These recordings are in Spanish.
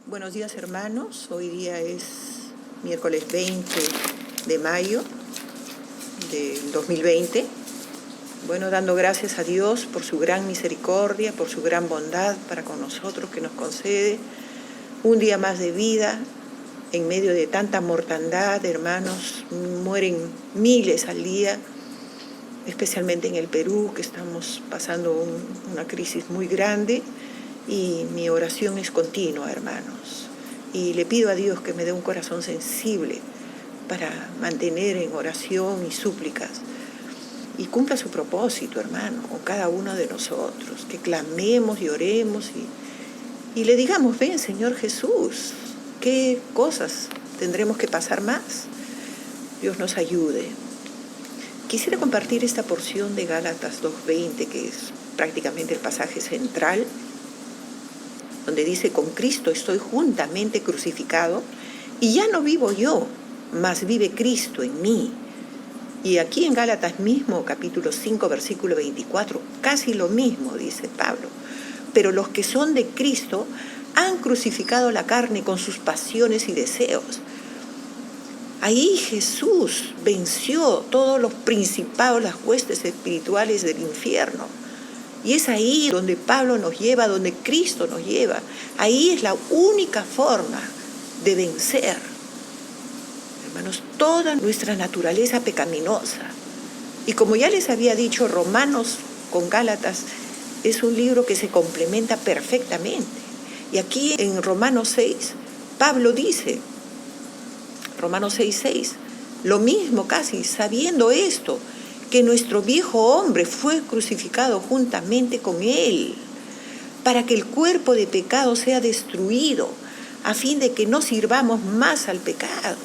Buenos días, hermanos. Hoy día es miércoles 20 de mayo del 2020. Bueno, dando gracias a Dios por su gran misericordia, por su gran bondad para con nosotros que nos concede un día más de vida en medio de tanta mortandad, hermanos. Mueren miles al día, especialmente en el Perú, que estamos pasando una crisis muy grande. Y mi oración es continua, hermanos. Y le pido a Dios que me dé un corazón sensible para mantener en oración y súplicas. Y cumpla su propósito, hermano, con cada uno de nosotros. Que clamemos y oremos y le digamos: ven, Señor Jesús, ¿qué cosas tendremos que pasar más? Dios nos ayude. Quisiera compartir esta porción de Gálatas 2:20, que es prácticamente el pasaje central, donde dice: con Cristo estoy juntamente crucificado, y ya no vivo yo, mas vive Cristo en mí. Y aquí en Gálatas mismo, capítulo 5, versículo 24, casi lo mismo dice Pablo. Pero los que son de Cristo han crucificado la carne con sus pasiones y deseos. Ahí Jesús venció todos los principados, las huestes espirituales del infierno. Y es ahí donde Pablo nos lleva, donde Cristo nos lleva. Ahí es la única forma de vencer, hermanos, toda nuestra naturaleza pecaminosa. Y como ya les había dicho, Romanos con Gálatas es un libro que se complementa perfectamente. Y aquí en Romanos 6, Pablo dice, Romanos 6:6, lo mismo casi, sabiendo esto, que nuestro viejo hombre fue crucificado juntamente con él, para que el cuerpo de pecado sea destruido, a fin de que no sirvamos más al pecado.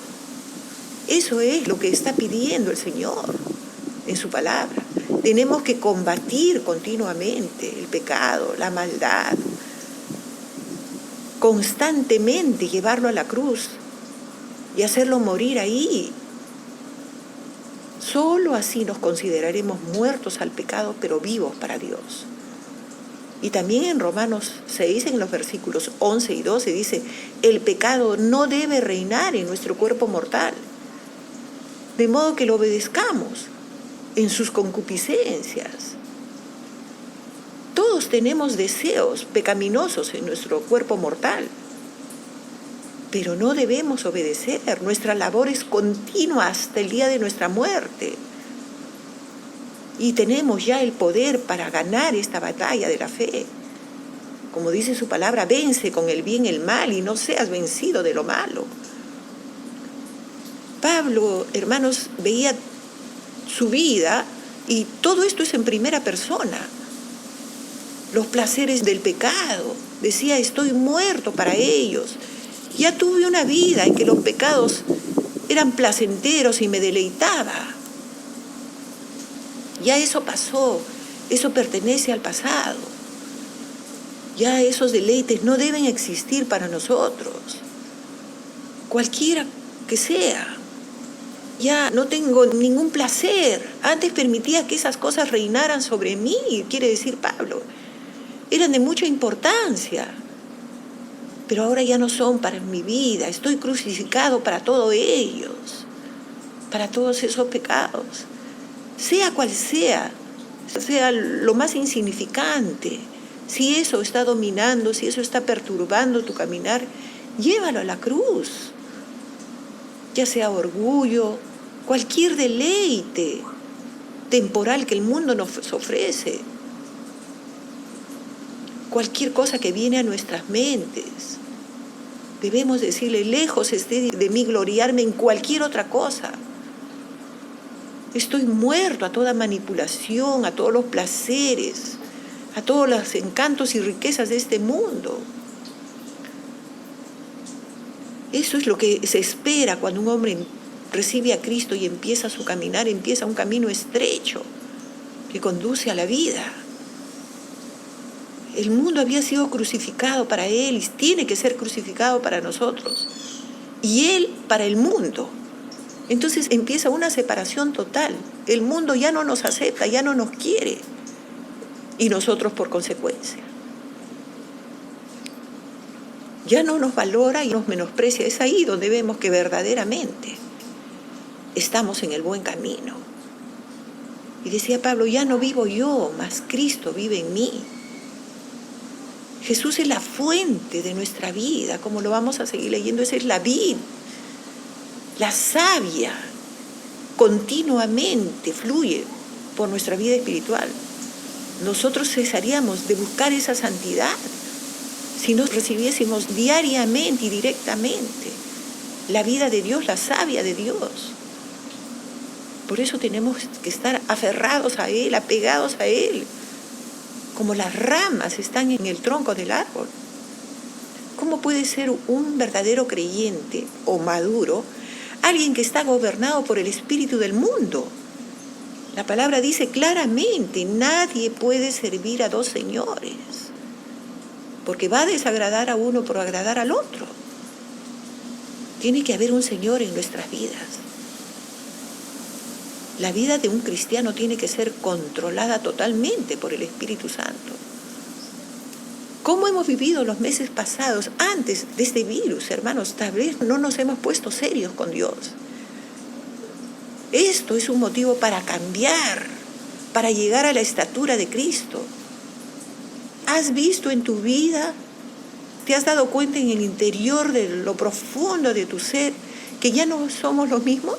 Eso es lo que está pidiendo el Señor en su palabra. Tenemos que combatir continuamente el pecado, la maldad, constantemente llevarlo a la cruz y hacerlo morir ahí. Solo así nos consideraremos muertos al pecado, pero vivos para Dios. Y también en Romanos 6, en los versículos 11 y 12, dice: el pecado no debe reinar en nuestro cuerpo mortal, de modo que lo obedezcamos en sus concupiscencias. Todos tenemos deseos pecaminosos en nuestro cuerpo mortal, pero no debemos obedecer. Nuestra labor es continua hasta el día de nuestra muerte. Y tenemos ya el poder para ganar esta batalla de la fe. Como dice su palabra, vence con el bien el mal y no seas vencido de lo malo. Pablo, hermanos, veía su vida y todo esto es en primera persona. Los placeres del pecado. Decía: estoy muerto para ellos. Ya tuve una vida en que los pecados eran placenteros y me deleitaba. Ya eso pasó, eso pertenece al pasado. Ya esos deleites no deben existir para nosotros, cualquiera que sea. Ya no tengo ningún placer. Antes permitía que esas cosas reinaran sobre mí, quiere decir Pablo. Eran de mucha importancia. Pero ahora ya no son para mi vida. Estoy crucificado para todos ellos, para todos esos pecados. Sea cual sea lo más insignificante, si eso está dominando, si eso está perturbando tu caminar, llévalo a la cruz. Ya sea orgullo, cualquier deleite temporal que el mundo nos ofrece, cualquier cosa que viene a nuestras mentes. Debemos decirle: lejos esté de mí gloriarme en cualquier otra cosa. Estoy muerto a toda manipulación, a todos los placeres, a todos los encantos y riquezas de este mundo. Eso es lo que se espera cuando un hombre recibe a Cristo y empieza su caminar, empieza un camino estrecho que conduce a la vida. El mundo había sido crucificado para él y tiene que ser crucificado para nosotros. Y él para el mundo. Entonces empieza una separación total. El mundo ya no nos acepta, ya no nos quiere. Y nosotros por consecuencia. ya no nos valora y nos menosprecia. Es ahí donde vemos que verdaderamente estamos en el buen camino. Y decía Pablo, ya no vivo yo, mas Cristo vive en mí. Jesús es la fuente de nuestra vida, como lo vamos a seguir leyendo. Esa es la vid, la savia, continuamente fluye por nuestra vida espiritual. Nosotros cesaríamos de buscar esa santidad si no recibiésemos diariamente y directamente la vida de Dios, la savia de Dios. Por eso tenemos que estar aferrados a Él, apegados a Él, como las ramas están en el tronco del árbol. ¿Cómo puede ser un verdadero creyente o maduro alguien que está gobernado por el espíritu del mundo? La palabra dice claramente, nadie puede servir a dos señores, porque va a desagradar a uno por agradar al otro. Tiene que haber un Señor en nuestras vidas. La vida de un cristiano tiene que ser controlada totalmente por el Espíritu Santo. ¿Cómo hemos vivido los meses pasados antes de este virus, hermanos? Tal vez no nos hemos puesto serios con Dios. Esto es un motivo para cambiar, para llegar a la estatura de Cristo. ¿Has visto en tu vida, te has dado cuenta en el interior de lo profundo de tu ser, que ya no somos los mismos?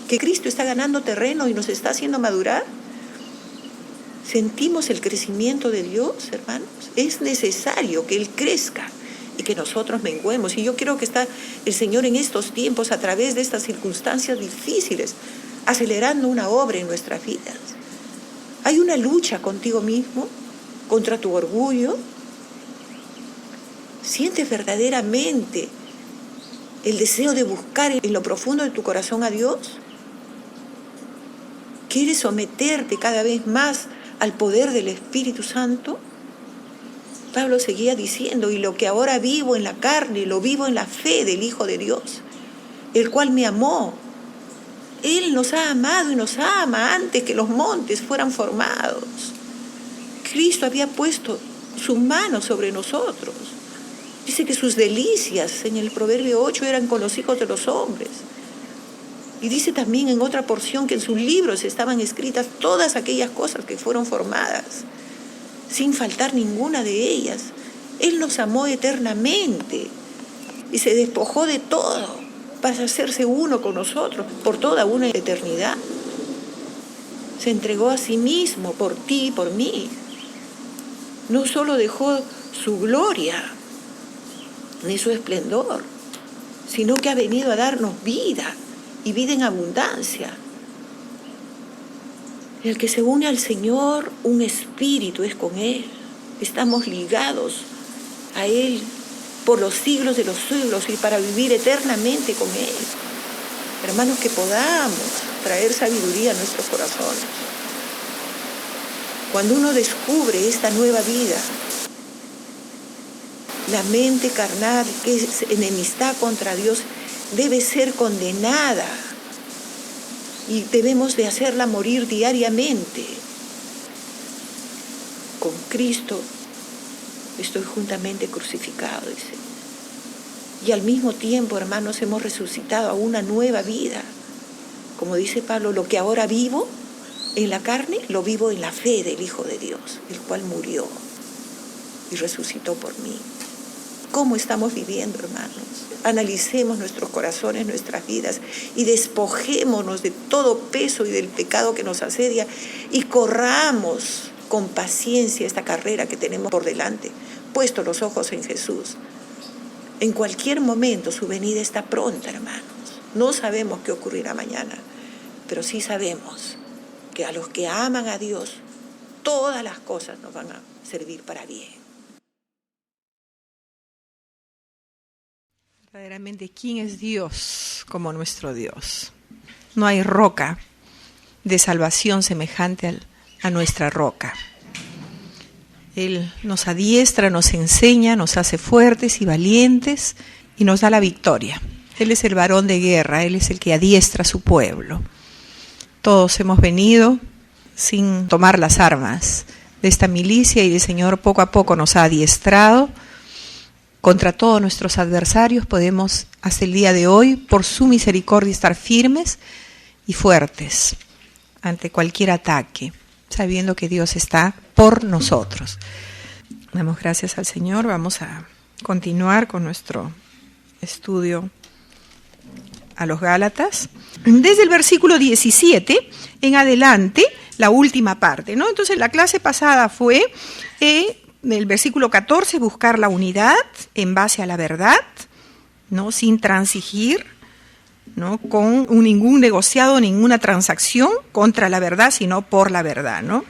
¿Que Cristo está ganando terreno y nos está haciendo madurar? ¿Sentimos el crecimiento de Dios, hermanos? Es necesario que Él crezca y que nosotros menguemos. Y yo creo que está el Señor en estos tiempos, a través de estas circunstancias difíciles, acelerando una obra en nuestras vidas. Hay una lucha contigo mismo, contra tu orgullo. ¿Sientes verdaderamente el deseo de buscar en lo profundo de tu corazón a Dios? ¿Quieres someterte cada vez más al poder del Espíritu Santo? Pablo seguía diciendo, y lo que ahora vivo en la carne, lo vivo en la fe del Hijo de Dios, el cual me amó. Él nos ha amado y nos ama antes que los montes fueran formados. Cristo había puesto su mano sobre nosotros. Dice que sus delicias en el Proverbio 8 eran con los hijos de los hombres. Y dice también en otra porción que en sus libros estaban escritas todas aquellas cosas que fueron formadas, sin faltar ninguna de ellas. Él nos amó eternamente y se despojó de todo para hacerse uno con nosotros por toda una eternidad. Se entregó a sí mismo por ti y por mí. No solo dejó su gloria ni su esplendor, sino que ha venido a darnos vida y vida en abundancia. El que se une al Señor, un espíritu es con Él. Estamos ligados a Él por los siglos de los siglos y para vivir eternamente con Él. Hermanos, que podamos traer sabiduría a nuestros corazones. Cuando uno descubre esta nueva vida, la mente carnal, que es enemistad contra Dios, debe ser condenada y debemos de hacerla morir diariamente. Con Cristo estoy juntamente crucificado, dice. Y al mismo tiempo, hermanos, hemos resucitado a una nueva vida. Como dice Pablo, lo que ahora vivo en la carne, lo vivo en la fe del Hijo de Dios, el cual murió y resucitó por mí. ¿Cómo estamos viviendo, hermanos? Analicemos nuestros corazones, nuestras vidas y despojémonos de todo peso y del pecado que nos asedia y corramos con paciencia esta carrera que tenemos por delante, puestos los ojos en Jesús. En cualquier momento su venida está pronta, hermanos. No sabemos qué ocurrirá mañana, pero sí sabemos que a los que aman a Dios, todas las cosas nos van a servir para bien. Verdaderamente, ¿quién es Dios como nuestro Dios? No hay roca de salvación semejante a nuestra roca. Él nos adiestra, nos enseña, nos hace fuertes y valientes y nos da la victoria. Él es el varón de guerra, Él es el que adiestra a su pueblo. Todos hemos venido sin tomar las armas de esta milicia y el Señor poco a poco nos ha adiestrado contra todos nuestros adversarios, podemos hasta el día de hoy, por su misericordia, estar firmes y fuertes ante cualquier ataque, sabiendo que Dios está por nosotros. Damos gracias al Señor. Vamos a continuar con nuestro estudio a los Gálatas. Desde el versículo 17 en adelante, la última parte, ¿no? Entonces, la clase pasada fue el versículo 14, buscar la unidad en base a la verdad, ¿no? Sin transigir, ¿no? Con ningún negociado, ninguna transacción contra la verdad, sino por la verdad, ¿no?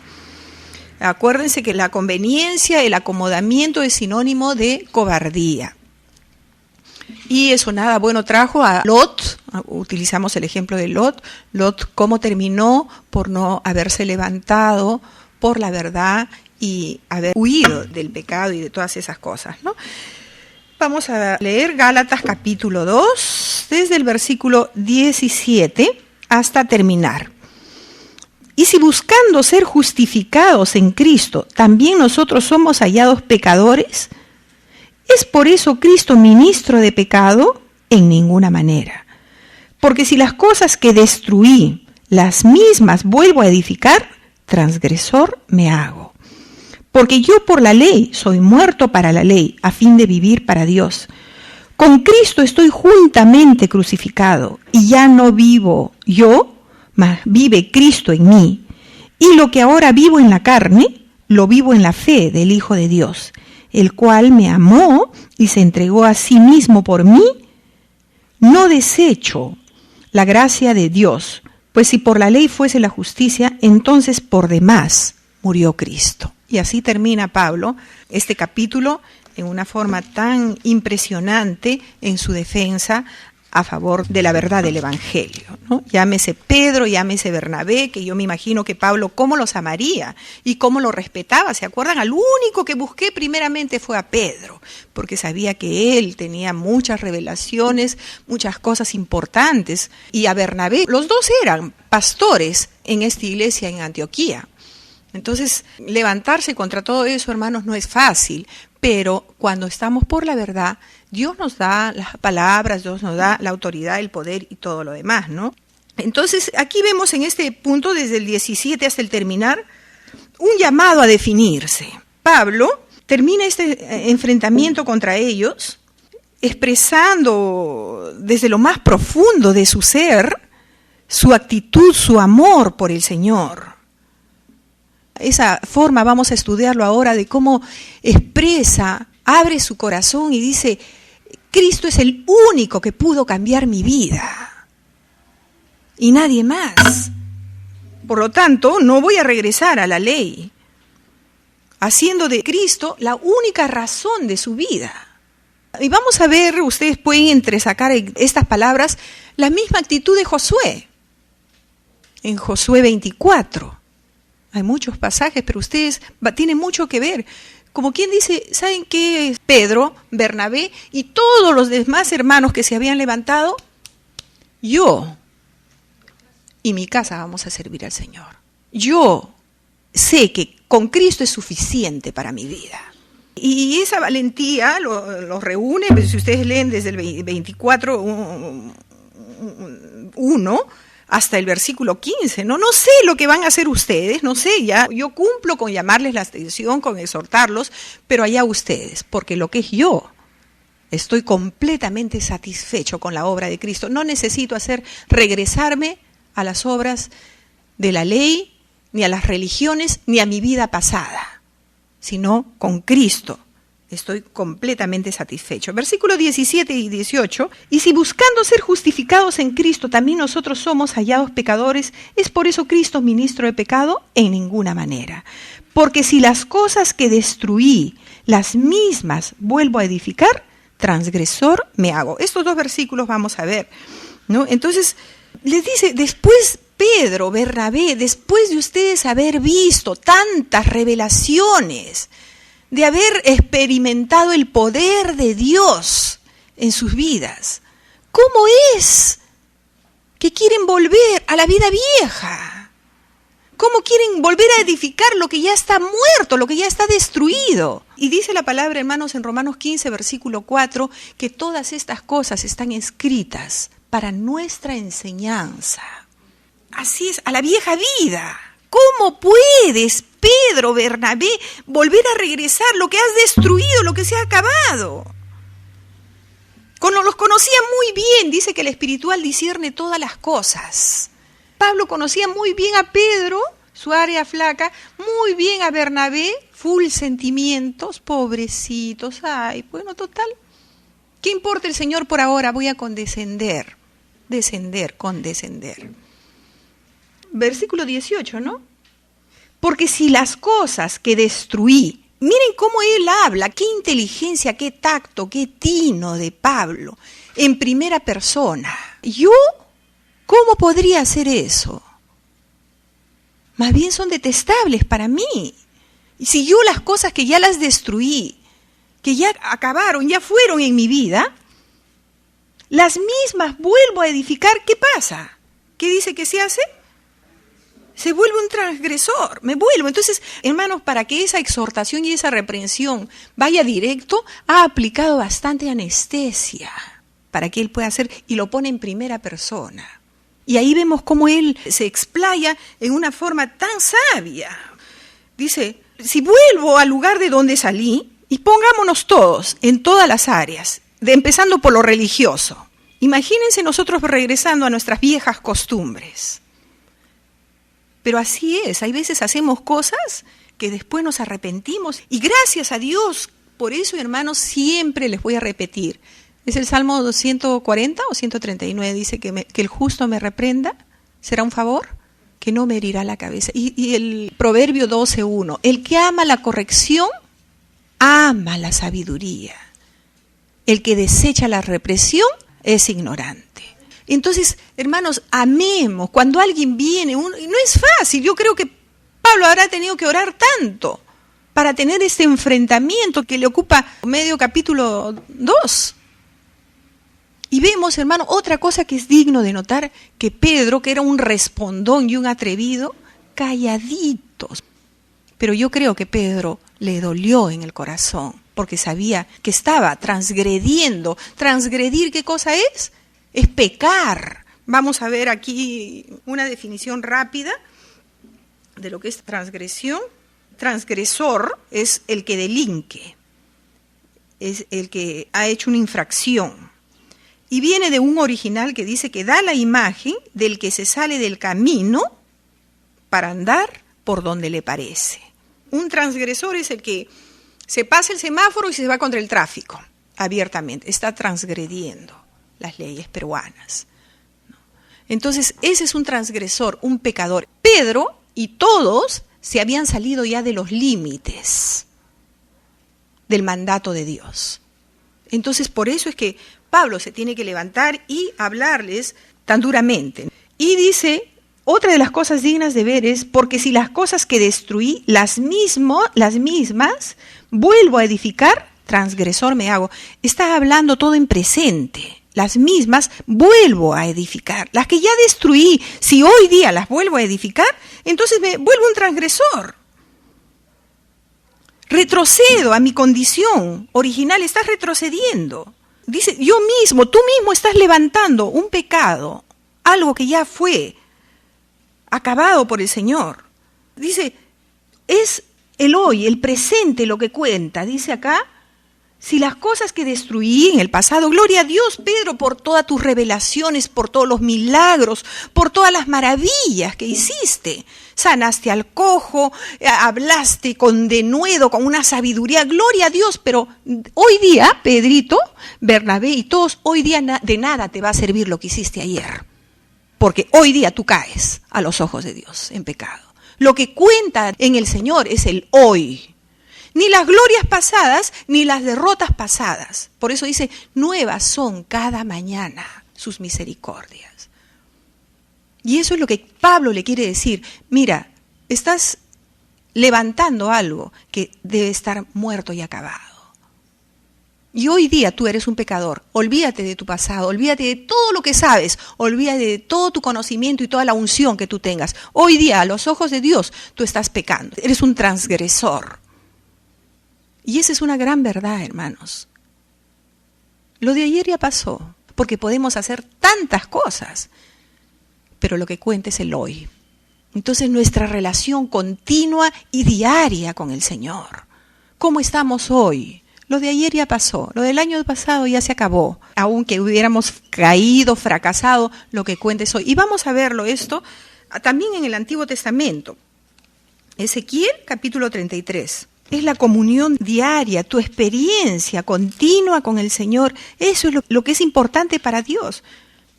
Acuérdense que la conveniencia, el acomodamiento es sinónimo de cobardía. Y eso nada bueno trajo a Lot. Utilizamos el ejemplo de Lot. Lot, cómo terminó por no haberse levantado por la verdad y haber huido del pecado y de todas esas cosas, ¿no? Vamos a leer Gálatas capítulo 2, desde el versículo 17 hasta terminar. Y si buscando ser justificados en Cristo, también nosotros somos hallados pecadores, ¿es por eso Cristo ministro de pecado? En ninguna manera. Porque si las cosas que destruí, las mismas vuelvo a edificar, transgresor me hago. Porque yo por la ley soy muerto para la ley, a fin de vivir para Dios. Con Cristo estoy juntamente crucificado, y ya no vivo yo, mas vive Cristo en mí. Y lo que ahora vivo en la carne, lo vivo en la fe del Hijo de Dios, el cual me amó y se entregó a sí mismo por mí. No desecho la gracia de Dios, pues si por la ley fuese la justicia, entonces por demás murió Cristo. Y así termina Pablo este capítulo en una forma tan impresionante en su defensa a favor de la verdad del Evangelio, ¿no? Llámese Pedro, llámese Bernabé, que yo me imagino que Pablo cómo los amaría y cómo los respetaba. ¿Se acuerdan? Al único que busqué primeramente fue a Pedro, porque sabía que él tenía muchas revelaciones, muchas cosas importantes. Y a Bernabé, los dos eran pastores en esta iglesia en Antioquía. Entonces, levantarse contra todo eso, hermanos, no es fácil, pero cuando estamos por la verdad, Dios nos da las palabras, Dios nos da la autoridad, el poder y todo lo demás, ¿no? Entonces, aquí vemos en este punto, desde el 17 hasta el terminar, un llamado a definirse. Pablo termina este enfrentamiento contra ellos, expresando desde lo más profundo de su ser, su actitud, su amor por el Señor. Esa forma vamos a estudiarlo ahora de cómo expresa, abre su corazón y dice, Cristo es el único que pudo cambiar mi vida y nadie más. Por lo tanto, no voy a regresar a la ley, haciendo de Cristo la única razón de su vida. Y vamos a ver, ustedes pueden entresacar en estas palabras la misma actitud de Josué, en Josué 24. Hay muchos pasajes, pero ustedes tienen mucho que ver. Como quien dice, ¿saben qué? Pedro, Bernabé y todos los demás hermanos que se habían levantado, yo y mi casa vamos a servir al Señor. Yo sé que con Cristo es suficiente para mi vida. Y esa valentía lo reúne, pues si ustedes leen desde el 24:1 hasta el versículo 15, no sé lo que van a hacer ustedes, no sé, ya yo cumplo con llamarles la atención, con exhortarlos, pero allá ustedes, porque lo que es yo, estoy completamente satisfecho con la obra de Cristo, no necesito regresarme a las obras de la ley, ni a las religiones, ni a mi vida pasada, sino con Cristo. Estoy completamente satisfecho. Versículos 17 y 18. Y si buscando ser justificados en Cristo también nosotros somos hallados pecadores, ¿es por eso Cristo ministro de pecado? En ninguna manera. Porque si las cosas que destruí, las mismas vuelvo a edificar, transgresor me hago. Estos dos versículos vamos a ver, ¿no? Entonces, les dice, después Pedro, Bernabé, después de ustedes haber visto tantas revelaciones, de haber experimentado el poder de Dios en sus vidas, ¿cómo es que quieren volver a la vida vieja? ¿Cómo quieren volver a edificar lo que ya está muerto, lo que ya está destruido? Y dice la palabra, hermanos, en Romanos 15, versículo 4, que todas estas cosas están escritas para nuestra enseñanza. Así es, a la vieja vida. ¿Cómo puedes, Pedro, Bernabé, volver a regresar lo que has destruido, lo que se ha acabado? Los conocía muy bien, dice que el espiritual discierne todas las cosas. Pablo conocía muy bien a Pedro, su área flaca, muy bien a Bernabé, full sentimientos, pobrecitos, ay, bueno, total. ¿Qué importa el Señor por ahora? Voy a condescender, condescender. Versículo 18, ¿no? Porque si las cosas que destruí, miren cómo él habla, qué inteligencia, qué tacto, qué tino de Pablo, en primera persona. Yo, ¿cómo podría hacer eso? Más bien son detestables para mí. Y si yo las cosas que ya las destruí, que ya acabaron, ya fueron en mi vida, las mismas vuelvo a edificar, ¿qué pasa? ¿Qué dice que se hace? Se vuelve un transgresor, me vuelvo. Entonces, hermanos, para que esa exhortación y esa reprensión vaya directo, ha aplicado bastante anestesia para que él pueda hacer, y lo pone en primera persona. Y ahí vemos cómo él se explaya en una forma tan sabia. Dice, si vuelvo al lugar de donde salí, y pongámonos todos en todas las áreas, empezando por lo religioso. Imagínense nosotros regresando a nuestras viejas costumbres. Pero así es, hay veces hacemos cosas que después nos arrepentimos, y gracias a Dios, por eso, hermanos, siempre les voy a repetir. ¿Es el Salmo 140 o 139? Dice que el justo me reprenda, ¿será un favor? Que no me herirá la cabeza. Y el Proverbio 12:1, el que ama la corrección, ama la sabiduría. El que desecha la represión es ignorante. Entonces, hermanos, amemos. Cuando alguien viene, no es fácil. Yo creo que Pablo habrá tenido que orar tanto para tener este enfrentamiento que le ocupa medio capítulo 2. Y vemos, hermano, otra cosa que es digno de notar, que Pedro, que era un respondón y un atrevido, calladitos. Pero yo creo que Pedro le dolió en el corazón, porque sabía que estaba transgrediendo. ¿Transgredir qué cosa es? Es pecar. Vamos a ver aquí una definición rápida de lo que es transgresión. Transgresor es el que delinque, es el que ha hecho una infracción. Y viene de un original que dice que da la imagen del que se sale del camino para andar por donde le parece. Un transgresor es el que se pasa el semáforo y se va contra el tráfico, abiertamente. Está transgrediendo las leyes peruanas. Entonces, ese es un transgresor, un pecador. Pedro y todos se habían salido ya de los límites del mandato de Dios. Entonces, por eso es que Pablo se tiene que levantar y hablarles tan duramente. Y dice, otra de las cosas dignas de ver es, porque si las cosas que destruí, las mismas, vuelvo a edificar, transgresor me hago. Está hablando todo en presente. Las mismas vuelvo a edificar. Las que ya destruí, si hoy día las vuelvo a edificar, entonces me vuelvo un transgresor. Retrocedo a mi condición original, estás retrocediendo. Dice, tú mismo estás levantando un pecado, algo que ya fue acabado por el Señor. Dice, es el hoy, el presente lo que cuenta. Dice acá, si las cosas que destruí en el pasado, gloria a Dios, Pedro, por todas tus revelaciones, por todos los milagros, por todas las maravillas que hiciste. Sanaste al cojo, hablaste con denuedo, con una sabiduría, gloria a Dios, pero hoy día, Pedrito, Bernabé y todos, hoy día de nada te va a servir lo que hiciste ayer, porque hoy día tú caes a los ojos de Dios en pecado. Lo que cuenta en el Señor es el hoy. Ni las glorias pasadas, ni las derrotas pasadas. Por eso dice, nuevas son cada mañana sus misericordias. Y eso es lo que Pablo le quiere decir. Mira, estás levantando algo que debe estar muerto y acabado. Y hoy día tú eres un pecador. Olvídate de tu pasado, olvídate de todo lo que sabes, olvídate de todo tu conocimiento y toda la unción que tú tengas. Hoy día, a los ojos de Dios, tú estás pecando. Eres un transgresor. Y esa es una gran verdad, hermanos. Lo de ayer ya pasó, porque podemos hacer tantas cosas, pero lo que cuenta es el hoy. Entonces nuestra relación continua y diaria con el Señor. ¿Cómo estamos hoy? Lo de ayer ya pasó, lo del año pasado ya se acabó. Aunque hubiéramos caído, fracasado, lo que cuenta es hoy. Y vamos a verlo esto también en el Antiguo Testamento. Ezequiel capítulo 33. Es la comunión diaria, tu experiencia continua con el Señor. Eso es lo que es importante para Dios.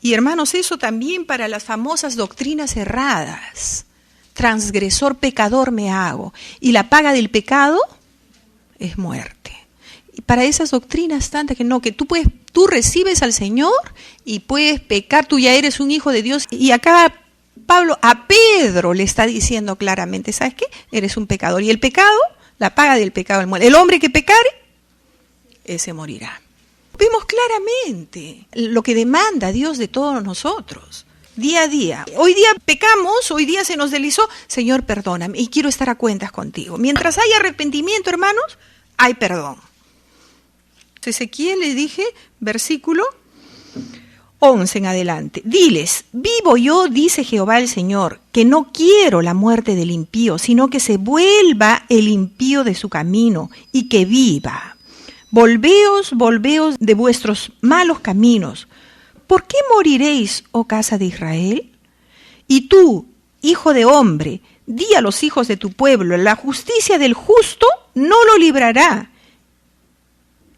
Y hermanos, eso también para las famosas doctrinas erradas. Transgresor, pecador me hago. Y la paga del pecado es muerte. Y para esas doctrinas tantas que no, que tú recibes al Señor y puedes pecar, tú ya eres un hijo de Dios. Y acá Pablo a Pedro le está diciendo claramente, ¿sabes qué? Eres un pecador. Y el pecado, la paga del pecado es muerte. El hombre que pecare, ese morirá. Vemos claramente lo que demanda Dios de todos nosotros, día a día. Hoy día pecamos, hoy día se nos deslizó, Señor, perdóname y quiero estar a cuentas contigo. Mientras hay arrepentimiento, hermanos, hay perdón. Ezequiel le dije, versículo 11 en adelante. Diles, vivo yo, dice Jehová el Señor, que no quiero la muerte del impío, sino que se vuelva el impío de su camino y que viva. Volveos de vuestros malos caminos. ¿Por qué moriréis, oh casa de Israel? Y tú, hijo de hombre, di a los hijos de tu pueblo, la justicia del justo no lo librará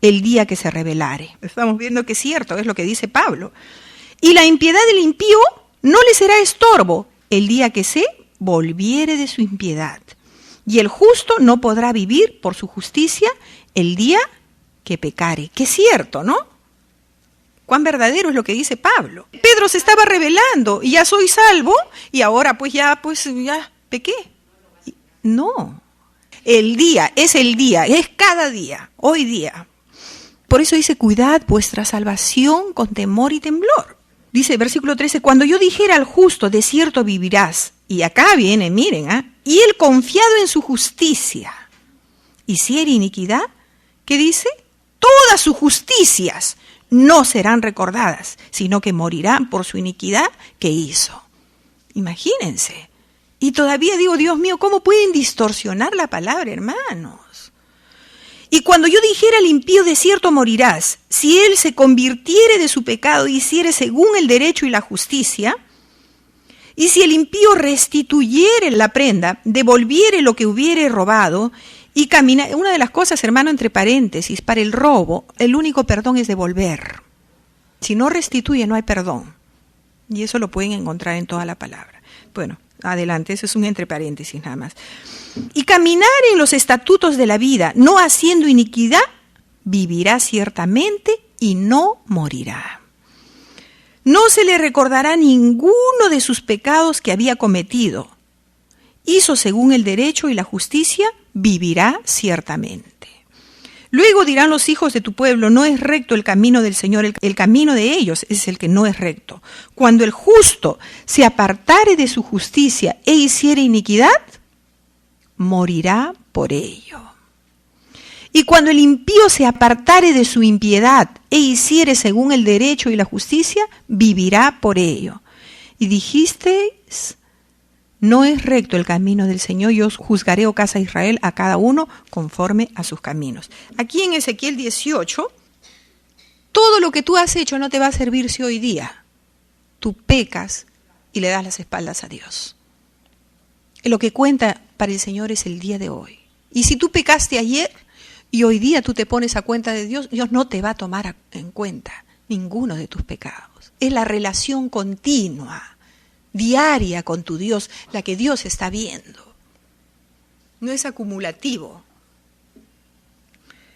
el día que se rebelare. Estamos viendo que es cierto, es lo que dice Pablo. Y la impiedad del impío no le será estorbo el día que se volviere de su impiedad. Y el justo no podrá vivir por su justicia el día que pecare. Que es cierto, ¿no? Cuán verdadero es lo que dice Pablo. Pedro se estaba rebelando y ya soy salvo y ahora ya pequé. No. El día, es cada día, hoy día. Por eso dice, cuidad vuestra salvación con temor y temblor. Dice, versículo 13, cuando yo dijera al justo, de cierto vivirás. Y acá viene, miren, y él confiado en su justicia, hiciera iniquidad, ¿qué dice? Todas sus justicias no serán recordadas, sino que morirán por su iniquidad que hizo. Imagínense. Y todavía digo, Dios mío, ¿cómo pueden distorsionar la palabra, hermanos? Y cuando yo dijera al impío, de cierto morirás, si él se convirtiere de su pecado y hiciere según el derecho y la justicia, y si el impío restituyere la prenda, devolviere lo que hubiere robado, y caminare. Una de las cosas, hermano, entre paréntesis, para el robo, el único perdón es devolver. Si no restituye, no hay perdón. Y eso lo pueden encontrar en toda la palabra. Bueno, adelante, eso es un entre paréntesis nada más. Y caminar en los estatutos de la vida, no haciendo iniquidad, vivirá ciertamente y no morirá. No se le recordará ninguno de sus pecados que había cometido. Hizo según el derecho y la justicia, vivirá ciertamente. Luego dirán los hijos de tu pueblo, no es recto el camino del Señor, el camino de ellos es el que no es recto. Cuando el justo se apartare de su justicia e hiciere iniquidad, morirá por ello. Y cuando el impío se apartare de su impiedad e hiciere según el derecho y la justicia, vivirá por ello. Y dijisteis, no es recto el camino del Señor, yo os juzgaré, oh casa de Israel, a cada uno conforme a sus caminos. Aquí en Ezequiel 18, todo lo que tú has hecho no te va a servir si hoy día tú pecas y le das las espaldas a Dios. Lo que cuenta para el Señor es el día de hoy. Y si tú pecaste ayer y hoy día tú te pones a cuenta de Dios, Dios no te va a tomar en cuenta ninguno de tus pecados. Es la relación continua, diaria con tu Dios, la que Dios está viendo. No es acumulativo.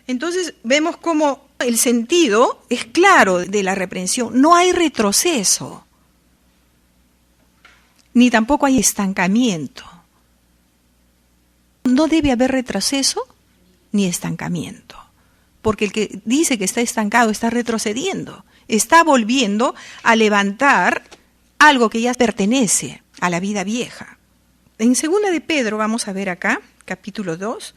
Entonces vemos cómo el sentido es claro de la reprensión. No hay retroceso, ni tampoco hay estancamiento. No debe haber retroceso ni estancamiento. porque el que dice que está estancado está retrocediendo, está volviendo a levantar algo que ya pertenece a la vida vieja. En 2 de Pedro, vamos a ver acá, capítulo 2,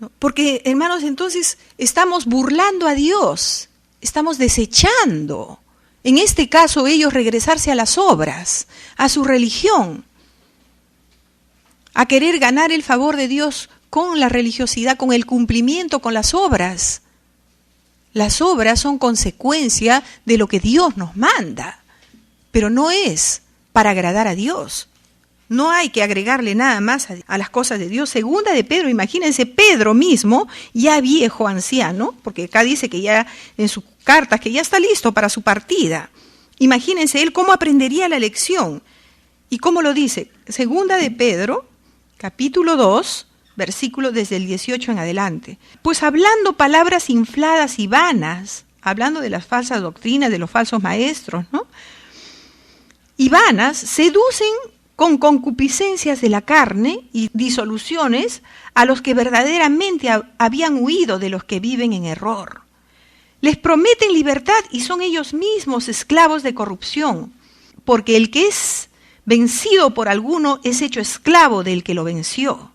¿no? Porque, hermanos, entonces estamos burlando a Dios, estamos desechando, en este caso ellos regresarse a las obras, a su religión, a querer ganar el favor de Dios con la religiosidad, con el cumplimiento, con las obras. Las obras son consecuencia de lo que Dios nos manda, pero no es para agradar a Dios. No hay que agregarle nada más a las cosas de Dios. 2 de Pedro, imagínense, Pedro mismo, ya viejo, anciano, porque acá dice que ya en sus cartas, que ya está listo para su partida. Imagínense él cómo aprendería la lección. ¿Y cómo lo dice? 2 de Pedro, capítulo 2, versículo desde el 18 en adelante. Pues hablando palabras infladas y vanas, hablando de las falsas doctrinas, de los falsos maestros, ¿no? Y vanas, seducen con concupiscencias de la carne y disoluciones a los que verdaderamente habían huido de los que viven en error. Les prometen libertad y son ellos mismos esclavos de corrupción, porque el que es vencido por alguno es hecho esclavo del que lo venció.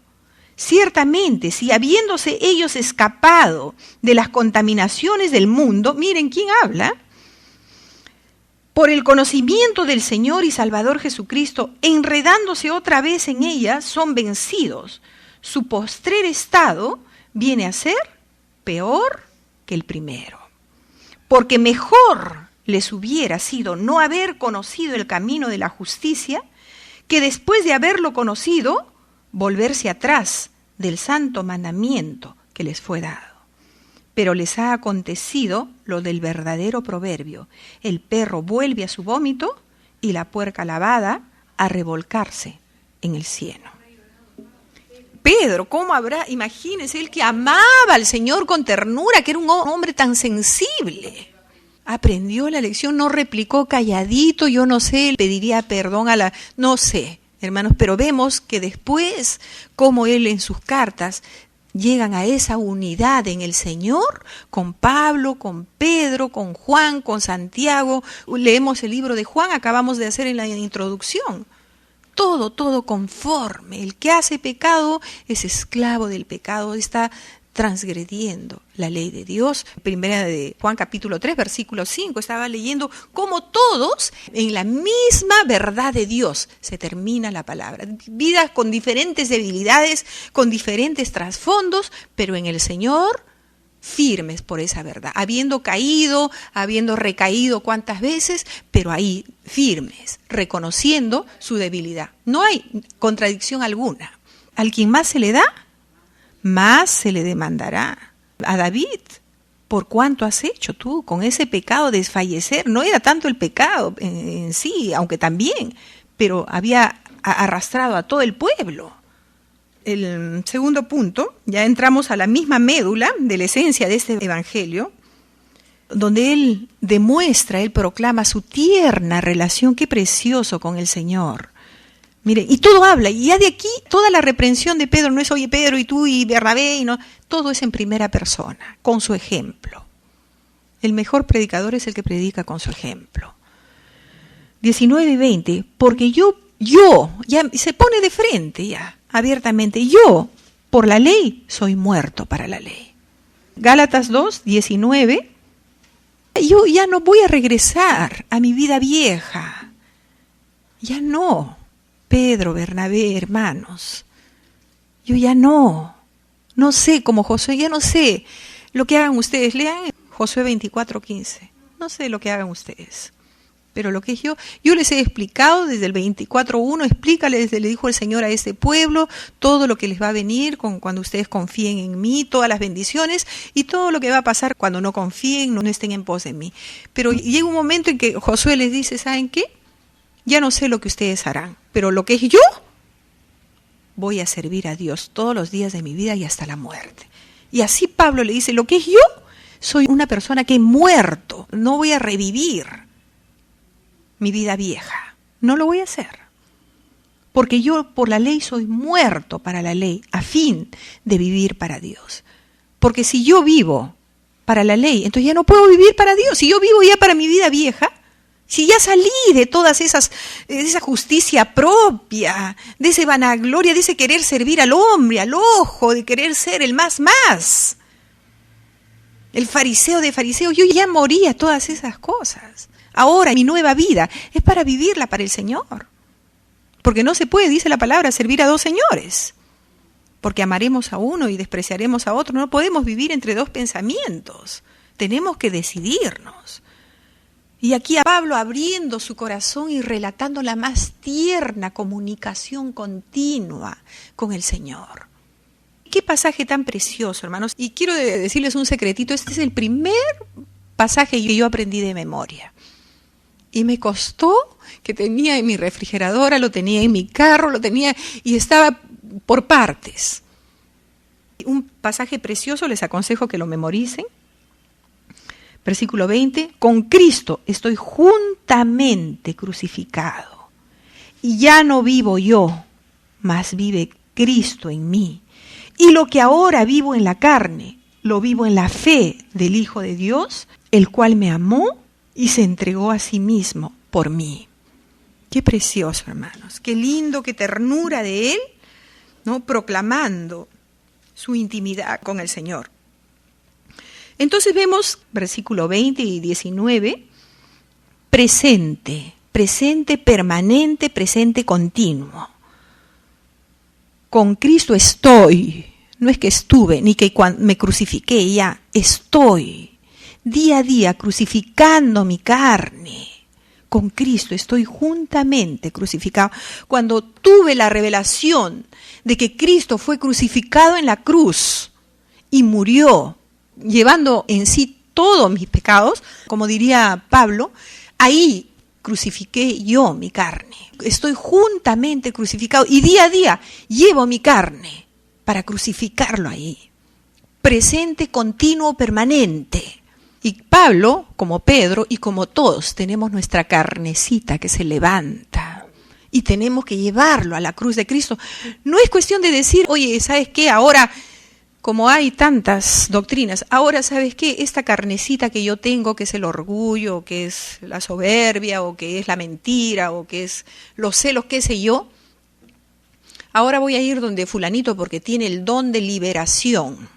Ciertamente, si habiéndose ellos escapado de las contaminaciones del mundo, miren quién habla, por el conocimiento del Señor y Salvador Jesucristo, enredándose otra vez en ellas, son vencidos. Su postrer estado viene a ser peor que el primero. Porque mejor les hubiera sido no haber conocido el camino de la justicia, que después de haberlo conocido, volverse atrás del santo mandamiento que les fue dado. Pero les ha acontecido lo del verdadero proverbio: el perro vuelve a su vómito y la puerca lavada a revolcarse en el cieno. Pedro, ¿cómo habrá? Imagínense, él que amaba al Señor con ternura, que era un hombre tan sensible. Aprendió la lección, no replicó calladito, yo no sé, pediría perdón no sé, hermanos, pero vemos que después, como él en sus cartas, llegan a esa unidad en el Señor, con Pablo, con Pedro, con Juan, con Santiago. Leemos el libro de Juan, acabamos de hacer en la introducción. Todo conforme. El que hace pecado es esclavo del pecado, está transgrediendo la ley de Dios. Primera de Juan capítulo 3, versículo 5, estaba leyendo cómo todos en la misma verdad de Dios se termina la palabra. Vidas con diferentes debilidades, con diferentes trasfondos, pero en el Señor firmes por esa verdad, habiendo caído, habiendo recaído cuantas veces, pero ahí firmes, reconociendo su debilidad. No hay contradicción alguna. Al quien más se le da, más se le demandará. A David, ¿por cuánto has hecho tú con ese pecado de desfallecer? No era tanto el pecado en sí, aunque también, pero había arrastrado a todo el pueblo. El segundo punto, ya entramos a la misma médula de la esencia de este evangelio, donde él demuestra, él proclama su tierna relación, qué precioso, con el Señor. Mire, y todo habla, y ya de aquí toda la reprensión de Pedro no es oye Pedro y tú y Bernabé, y no, todo es en primera persona, con su ejemplo. El mejor predicador es el que predica con su ejemplo. 19 y 20, porque yo, ya se pone de frente ya, abiertamente, yo, por la ley, soy muerto para la ley. Gálatas 2, 19, yo ya no voy a regresar a mi vida vieja, ya no. Pedro, Bernabé, hermanos, yo ya no sé como Josué, ya no sé lo que hagan ustedes. Lean Josué 24:15, no sé lo que hagan ustedes, pero lo que yo les he explicado desde el 24:1, explícales, le dijo el Señor a este pueblo, todo lo que les va a venir cuando ustedes confíen en mí, todas las bendiciones y todo lo que va a pasar cuando no confíen, no estén en pos de mí. Pero llega un momento en que Josué les dice, ¿saben qué? Ya no sé lo que ustedes harán, pero lo que es yo, voy a servir a Dios todos los días de mi vida y hasta la muerte. Y así Pablo le dice, lo que es yo, soy una persona que he muerto, no voy a revivir mi vida vieja, no lo voy a hacer. Porque yo por la ley soy muerto para la ley, a fin de vivir para Dios. Porque si yo vivo para la ley. Entonces ya no puedo vivir para Dios. Si yo vivo ya para mi vida vieja, si ya salí de todas de esa justicia propia, de esa vanagloria, de ese querer servir al hombre, al ojo, de querer ser el más, el fariseo de fariseos, yo ya morí a todas esas cosas. Ahora mi nueva vida es para vivirla para el Señor. Porque no se puede, dice la palabra, servir a dos señores. Porque amaremos a uno y despreciaremos a otro. No podemos vivir entre dos pensamientos. Tenemos que decidirnos. Y aquí a Pablo abriendo su corazón y relatando la más tierna comunicación continua con el Señor. Qué pasaje tan precioso, hermanos. Y quiero decirles un secretito. Este es el primer pasaje que yo aprendí de memoria. Y me costó, que tenía en mi refrigeradora, lo tenía en mi carro, lo tenía y estaba por partes. Un pasaje precioso, les aconsejo que lo memoricen. Versículo 20, con Cristo estoy juntamente crucificado, y ya no vivo yo, mas vive Cristo en mí. Y lo que ahora vivo en la carne, lo vivo en la fe del Hijo de Dios, el cual me amó y se entregó a sí mismo por mí. Qué precioso, hermanos, qué lindo, qué ternura de Él, ¿no? Proclamando su intimidad con el Señor. Entonces vemos, versículo 20 y 19, presente permanente, presente continuo. Con Cristo estoy, no es que estuve, ni que cuando me crucifiqué ya, estoy día a día crucificando mi carne. Con Cristo estoy juntamente crucificado. Cuando tuve la revelación de que Cristo fue crucificado en la cruz y murió, llevando en sí todos mis pecados, como diría Pablo, ahí crucifiqué yo mi carne. Estoy juntamente crucificado y día a día llevo mi carne para crucificarlo ahí. Presente, continuo, permanente. Y Pablo, como Pedro y como todos, tenemos nuestra carnecita que se levanta y tenemos que llevarlo a la cruz de Cristo. No es cuestión de decir, oye, ¿sabes qué? Ahora, como hay tantas doctrinas, ahora, ¿sabes qué? Esta carnecita que yo tengo, que es el orgullo, que es la soberbia, o que es la mentira, o que es los celos, qué sé yo, ahora voy a ir donde fulanito porque tiene el don de liberación,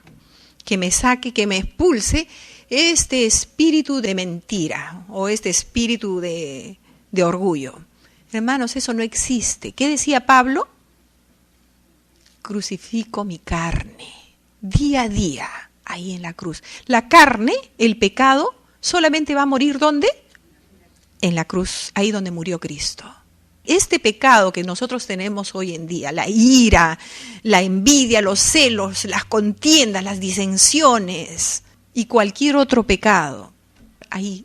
que me saque, que me expulse este espíritu de mentira, o este espíritu de orgullo. Hermanos, eso no existe. ¿Qué decía Pablo? Crucifico mi carne. Día a día, ahí en la cruz. La carne, el pecado, solamente va a morir ¿dónde? En la cruz, ahí donde murió Cristo. Este pecado que nosotros tenemos hoy en día, la ira, la envidia, los celos, las contiendas, las disensiones y cualquier otro pecado, ahí,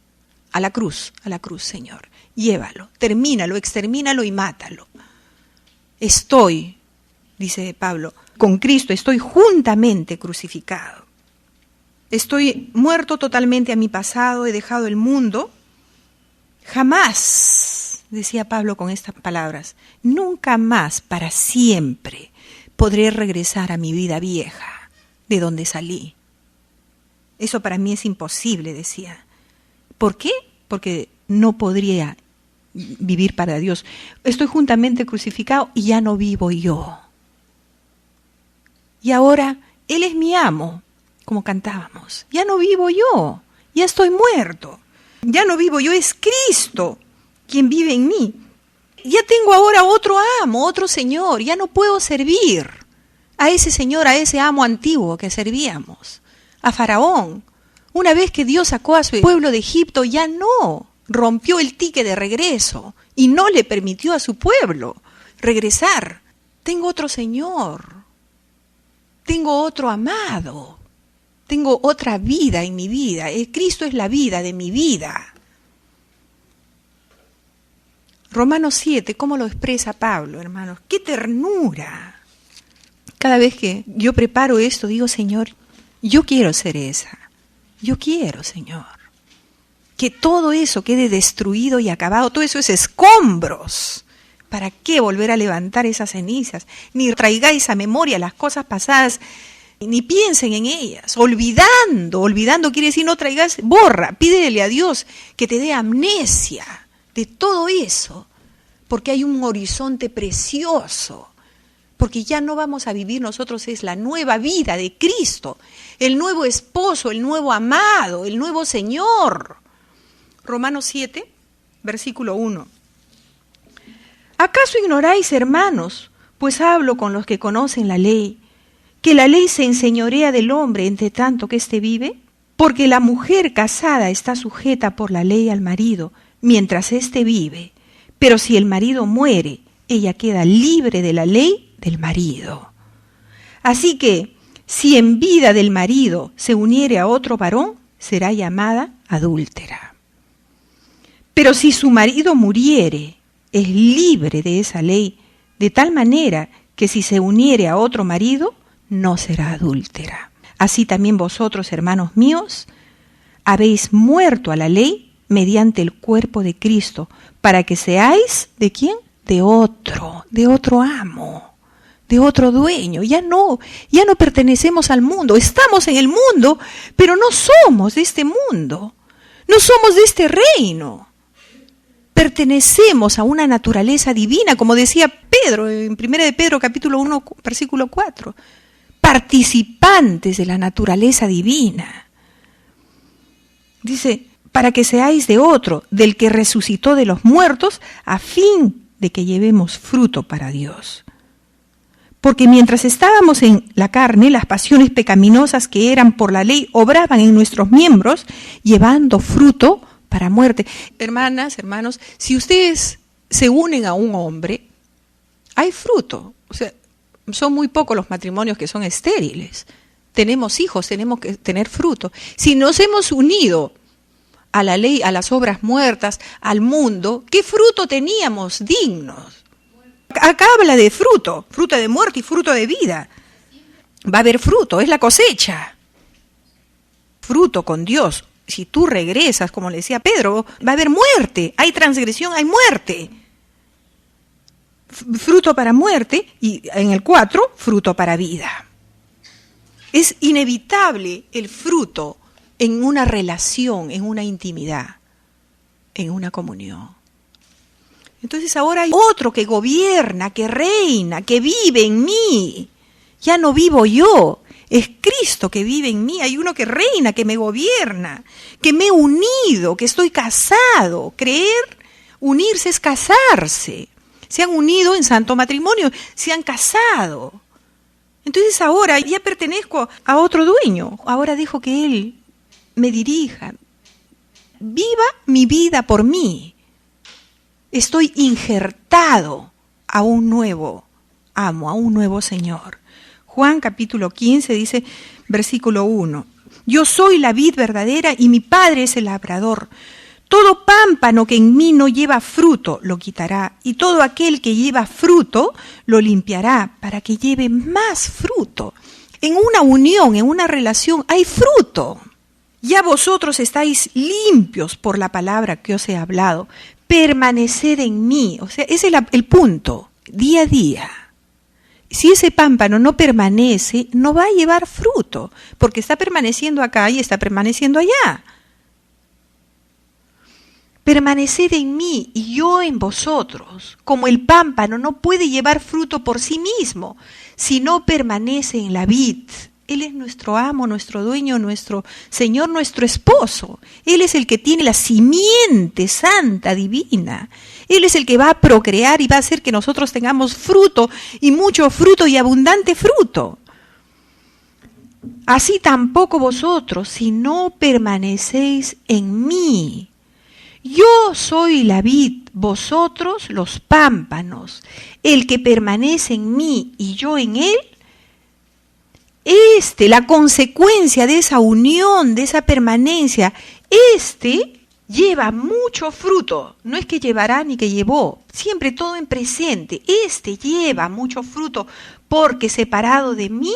a la cruz, Señor. Llévalo, termínalo, extermínalo y mátalo. Estoy, dice Pablo, con Cristo estoy juntamente crucificado. Estoy muerto totalmente a mi pasado, he dejado el mundo. Jamás, decía Pablo con estas palabras, nunca más, para siempre, podré regresar a mi vida vieja, de donde salí. Eso para mí es imposible, decía. ¿Por qué? Porque no podría vivir para Dios. Estoy juntamente crucificado y ya no vivo yo. Y ahora Él es mi amo, como cantábamos. Ya no vivo yo, ya estoy muerto. Ya no vivo yo, es Cristo quien vive en mí. Ya tengo ahora otro amo, otro Señor. Ya no puedo servir a ese Señor, a ese amo antiguo que servíamos, a Faraón. Una vez que Dios sacó a su pueblo de Egipto, ya no rompió el tique de regreso y no le permitió a su pueblo regresar. Tengo otro Señor. Tengo otro amado, tengo otra vida en mi vida. Cristo es la vida de mi vida. Romanos 7, ¿cómo lo expresa Pablo, hermanos? ¡Qué ternura! Cada vez que yo preparo esto, digo, Señor, yo quiero ser esa. Yo quiero, Señor, que todo eso quede destruido y acabado. Todo eso es escombros. ¿Para qué volver a levantar esas cenizas? Ni traigáis a memoria las cosas pasadas ni piensen en ellas. Olvidando quiere decir no traigas, borra, pídele a Dios que te dé amnesia de todo eso, porque hay un horizonte precioso, porque ya no vamos a vivir nosotros, es la nueva vida de Cristo, el nuevo esposo, el nuevo amado, el nuevo Señor. Romanos 7, versículo 1. ¿Acaso ignoráis, hermanos, pues hablo con los que conocen la ley, que la ley se enseñorea del hombre entre tanto que éste vive? Porque la mujer casada está sujeta por la ley al marido, mientras éste vive. Pero si el marido muere, ella queda libre de la ley del marido. Así que, si en vida del marido se uniere a otro varón, será llamada adúltera. Pero si su marido muriere, es libre de esa ley, de tal manera que si se uniere a otro marido, no será adúltera. Así también vosotros, hermanos míos, habéis muerto a la ley mediante el cuerpo de Cristo, para que seáis, ¿de quién? De otro amo, de otro dueño. Ya no pertenecemos al mundo, estamos en el mundo, pero no somos de este mundo, no somos de este reino. Pertenecemos a una naturaleza divina, como decía Pedro, en 1 de Pedro capítulo 1, versículo 4, participantes de la naturaleza divina. Dice, para que seáis de otro, del que resucitó de los muertos, a fin de que llevemos fruto para Dios. Porque mientras estábamos en la carne, las pasiones pecaminosas que eran por la ley obraban en nuestros miembros, llevando fruto para muerte. Hermanas, hermanos, si ustedes se unen a un hombre, hay fruto. O sea, son muy pocos los matrimonios que son estériles. Tenemos hijos, tenemos que tener fruto. Si nos hemos unido a la ley, a las obras muertas, al mundo, ¿qué fruto teníamos dignos? Acá habla de fruto de muerte y fruto de vida. Va a haber fruto, es la cosecha. Fruto con Dios. Si tú regresas, como le decía Pedro, va a haber muerte, hay transgresión, hay muerte. Fruto para muerte y en el 4, fruto para vida. Es inevitable el fruto en una relación, en una intimidad, en una comunión. Entonces ahora hay otro que gobierna, que reina, que vive en mí. Ya no vivo yo. Es Cristo que vive en mí, hay uno que reina, que me gobierna, que me he unido, que estoy casado. Unirse es casarse. Se han unido en santo matrimonio, se han casado. Entonces ahora ya pertenezco a otro dueño. Ahora dejo que Él me dirija. Viva mi vida por mí. Estoy injertado a un nuevo amo, a un nuevo Señor. Juan capítulo 15 dice, versículo 1, yo soy la vid verdadera y mi Padre es el labrador. Todo pámpano que en mí no lleva fruto lo quitará, y todo aquel que lleva fruto lo limpiará para que lleve más fruto. En una unión, en una relación, hay fruto. Ya vosotros estáis limpios por la palabra que os he hablado. Permaneced en mí. O sea, ese es el punto, día a día. Si ese pámpano no permanece, no va a llevar fruto, porque está permaneciendo acá y está permaneciendo allá. Permaneced en mí y yo en vosotros. Como el pámpano no puede llevar fruto por sí mismo, si no permanece en la vid. Él es nuestro amo, nuestro dueño, nuestro Señor, nuestro esposo. Él es el que tiene la simiente santa, divina. Él es el que va a procrear y va a hacer que nosotros tengamos fruto y mucho fruto y abundante fruto. Así tampoco vosotros, si no permanecéis en mí. Yo soy la vid, vosotros los pámpanos. El que permanece en mí y yo en él, la consecuencia de esa unión, de esa permanencia, lleva mucho fruto. No es que llevará ni que llevó, siempre todo en presente. Lleva mucho fruto, porque separado de mí,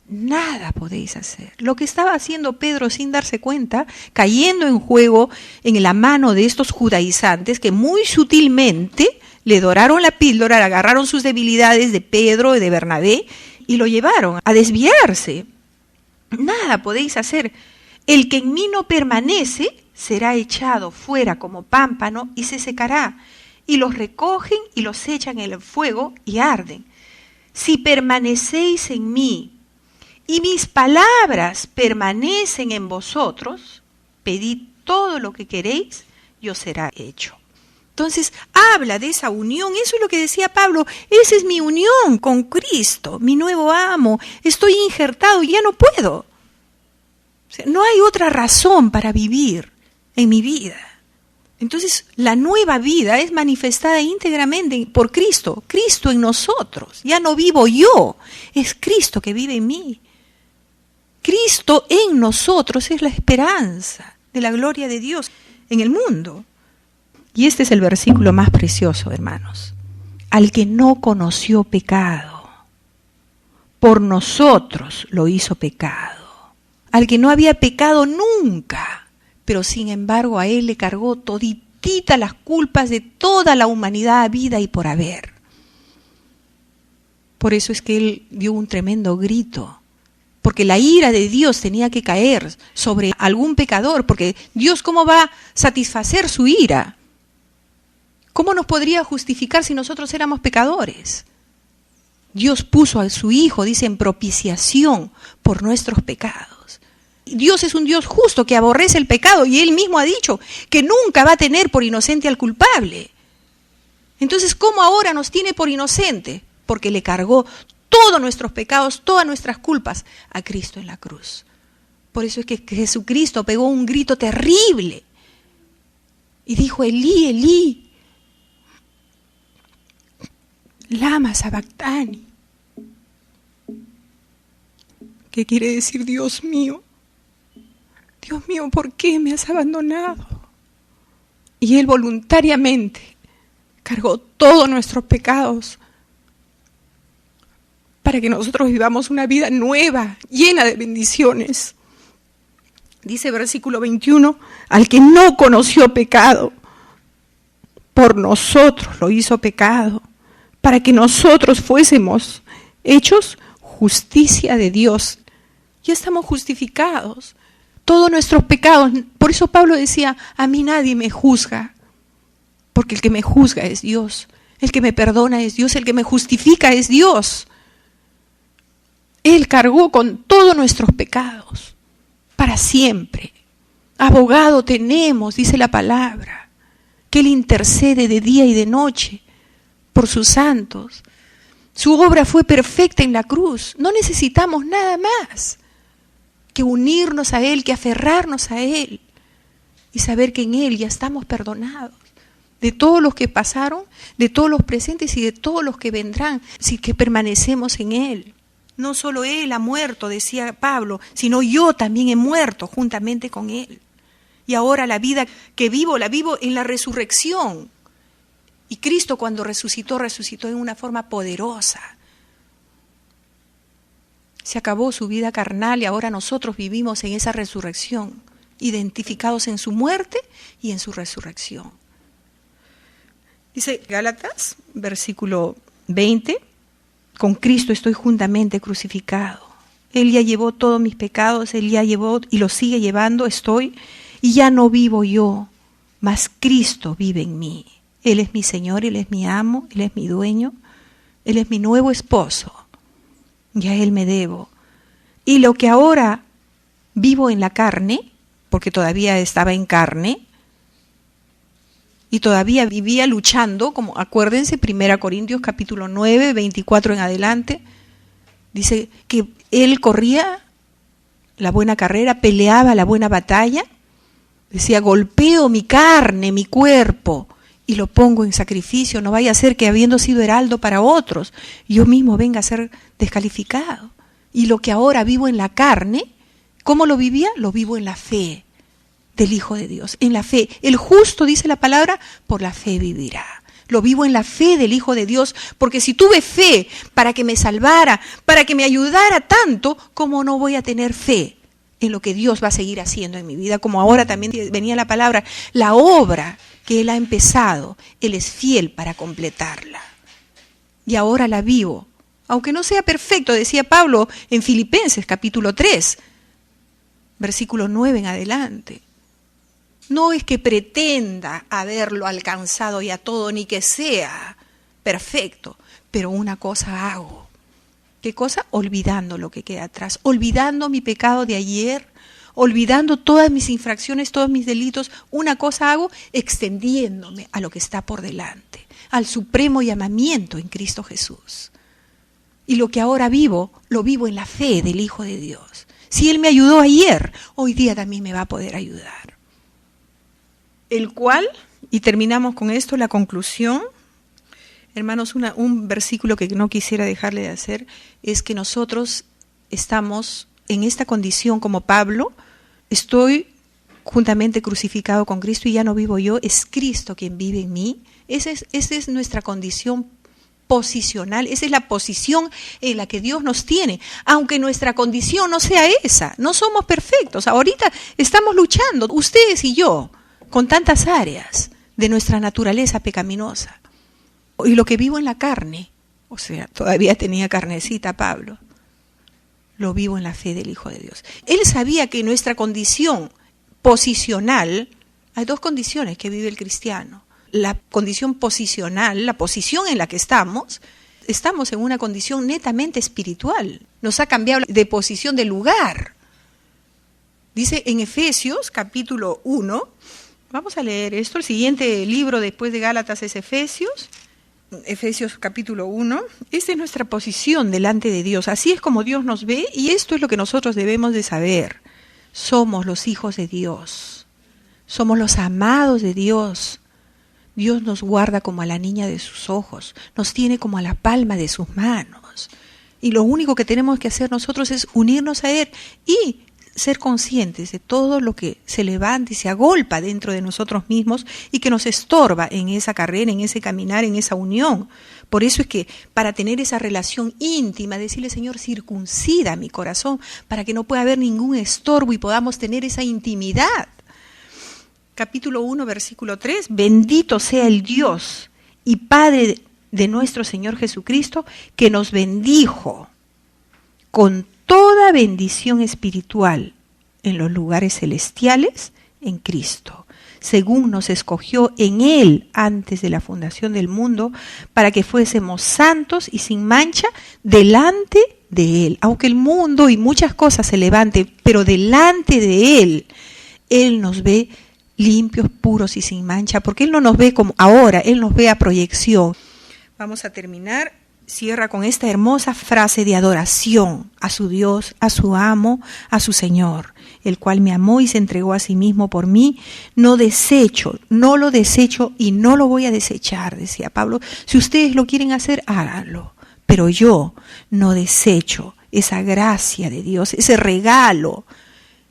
nada podéis hacer. Lo que estaba haciendo Pedro sin darse cuenta, cayendo en juego en la mano de estos judaizantes que muy sutilmente le doraron la píldora, agarraron sus debilidades de Pedro y de Bernabé y lo llevaron a desviarse. Nada podéis hacer. El que en mí no permanece será echado fuera como pámpano y se secará. Y los recogen y los echan en el fuego y arden. Si permanecéis en mí y mis palabras permanecen en vosotros, pedid todo lo que queréis y os será hecho. Entonces habla de esa unión, eso es lo que decía Pablo, esa es mi unión con Cristo, mi nuevo amo, estoy injertado, ya no puedo. O sea, no hay otra razón para vivir en mi vida. Entonces la nueva vida es manifestada íntegramente por Cristo, Cristo en nosotros, ya no vivo yo, es Cristo que vive en mí. Cristo en nosotros es la esperanza de la gloria de Dios en el mundo. Y este es el versículo más precioso, hermanos. Al que no conoció pecado, por nosotros lo hizo pecado. Al que no había pecado nunca, pero sin embargo a él le cargó toditita las culpas de toda la humanidad habida y por haber. Por eso es que él dio un tremendo grito. Porque la ira de Dios tenía que caer sobre algún pecador, porque Dios, ¿cómo va a satisfacer su ira? ¿Cómo nos podría justificar si nosotros éramos pecadores? Dios puso a su Hijo, dice, en propiciación por nuestros pecados. Dios es un Dios justo que aborrece el pecado y Él mismo ha dicho que nunca va a tener por inocente al culpable. Entonces, ¿cómo ahora nos tiene por inocente? Porque le cargó todos nuestros pecados, todas nuestras culpas a Cristo en la cruz. Por eso es que Jesucristo pegó un grito terrible y dijo, Elí, Elí, lama sabactani. ¿Qué quiere decir Dios mío? Dios mío, ¿por qué me has abandonado? Y Él voluntariamente cargó todos nuestros pecados para que nosotros vivamos una vida nueva, llena de bendiciones. Dice versículo 21, al que no conoció pecado, por nosotros lo hizo pecado, para que nosotros fuésemos hechos justicia de Dios. Ya estamos justificados. Todos nuestros pecados, por eso Pablo decía, a mí nadie me juzga, porque el que me juzga es Dios, el que me perdona es Dios, el que me justifica es Dios. Él cargó con todos nuestros pecados, para siempre. Abogado tenemos, dice la palabra, que Él intercede de día y de noche por sus santos. Su obra fue perfecta en la cruz. No necesitamos nada más que unirnos a Él, que aferrarnos a Él y saber que en Él ya estamos perdonados. De todos los que pasaron, de todos los presentes y de todos los que vendrán, si que permanecemos en Él. No solo Él ha muerto, decía Pablo, sino yo también he muerto juntamente con Él. Y ahora la vida que vivo, la vivo en la resurrección. Y Cristo cuando resucitó, resucitó en una forma poderosa. Se acabó su vida carnal y ahora nosotros vivimos en esa resurrección, identificados en su muerte y en su resurrección. Dice Gálatas, versículo 20, con Cristo estoy juntamente crucificado. Él ya llevó todos mis pecados, Él ya llevó y los sigue llevando, y ya no vivo yo, mas Cristo vive en mí. Él es mi Señor, Él es mi amo, Él es mi dueño, Él es mi nuevo esposo, y a Él me debo. Y lo que ahora vivo en la carne, porque todavía estaba en carne, y todavía vivía luchando, como acuérdense, 1 Corintios capítulo 9, 24 en adelante, dice que Él corría la buena carrera, peleaba la buena batalla, decía, golpeo mi carne, mi cuerpo, y lo pongo en sacrificio, no vaya a ser que habiendo sido heraldo para otros, yo mismo venga a ser descalificado. Y lo que ahora vivo en la carne, ¿cómo lo vivía? Lo vivo en la fe del Hijo de Dios, en la fe. El justo, dice la palabra, por la fe vivirá. Lo vivo en la fe del Hijo de Dios, porque si tuve fe para que me salvara, para que me ayudara tanto, ¿cómo no voy a tener fe en lo que Dios va a seguir haciendo en mi vida? Como ahora también venía la palabra, la obra que Él ha empezado, Él es fiel para completarla. Y ahora la vivo Aunque no sea perfecto, decía Pablo en Filipenses capítulo 3, versículo 9 en adelante. No es que pretenda haberlo alcanzado ya todo, ni que sea perfecto, pero una cosa hago. ¿Qué cosa? Olvidando lo que queda atrás, olvidando mi pecado de ayer, olvidando todas mis infracciones, todos mis delitos. Una cosa hago, extendiéndome a lo que está por delante, al supremo llamamiento en Cristo Jesús. Y lo que ahora vivo, lo vivo en la fe del Hijo de Dios. Si Él me ayudó ayer, hoy día también me va a poder ayudar. El cual, y terminamos con esto, la conclusión. Hermanos, un versículo que no quisiera dejarle de hacer es que nosotros estamos en esta condición como Pablo. Estoy juntamente crucificado con Cristo y ya no vivo yo, es Cristo quien vive en mí. Esa es nuestra condición posicional, esa es la posición en la que Dios nos tiene, aunque nuestra condición no sea esa, no somos perfectos. Ahorita estamos luchando, ustedes y yo, con tantas áreas de nuestra naturaleza pecaminosa. Y lo que vivo en la carne, o sea, todavía tenía carnecita Pablo, lo vivo en la fe del Hijo de Dios. Él sabía que nuestra condición posicional, hay dos condiciones que vive el cristiano. La condición posicional, la posición en la que estamos en una condición netamente espiritual. Nos ha cambiado de posición, de lugar. Dice en Efesios capítulo 1, vamos a leer esto, el siguiente libro después de Gálatas es Efesios capítulo 1, esta es nuestra posición delante de Dios, así es como Dios nos ve y esto es lo que nosotros debemos de saber. Somos los hijos de Dios, somos los amados de Dios. Dios nos guarda como a la niña de sus ojos, nos tiene como a la palma de sus manos. Y lo único que tenemos que hacer nosotros es unirnos a Él y ser conscientes de todo lo que se levanta y se agolpa dentro de nosotros mismos y que nos estorba en esa carrera, en ese caminar, en esa unión. Por eso es que para tener esa relación íntima, decirle, Señor, circuncida mi corazón para que no pueda haber ningún estorbo y podamos tener esa intimidad. Capítulo 1, versículo 3, bendito sea el Dios y Padre de nuestro Señor Jesucristo, que nos bendijo con toda bendición espiritual en los lugares celestiales en Cristo, según nos escogió en Él antes de la fundación del mundo, para que fuésemos santos y sin mancha delante de Él. Aunque el mundo y muchas cosas se levanten, pero delante de Él, Él nos ve limpios, puros y sin mancha, porque Él no nos ve como ahora, Él nos ve a proyección. Vamos a terminar. Cierra con esta hermosa frase de adoración a su Dios, a su amo, a su Señor, el cual me amó y se entregó a sí mismo por mí. No lo desecho y no lo voy a desechar, decía Pablo. Si ustedes lo quieren hacer, háganlo. Pero yo no desecho esa gracia de Dios, ese regalo,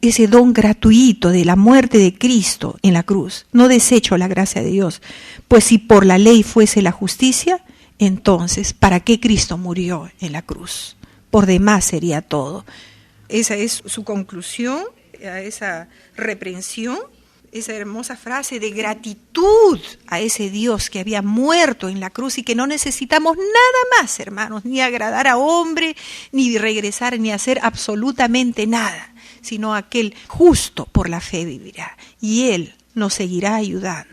ese don gratuito de la muerte de Cristo en la cruz. No desecho la gracia de Dios, pues si por la ley fuese la justicia, entonces, ¿para qué Cristo murió en la cruz? Por demás sería todo. Esa es su conclusión a esa reprensión, esa hermosa frase de gratitud a ese Dios que había muerto en la cruz y que no necesitamos nada más, hermanos, ni agradar a hombre, ni regresar, ni hacer absolutamente nada, sino aquel justo por la fe vivirá. Y Él nos seguirá ayudando.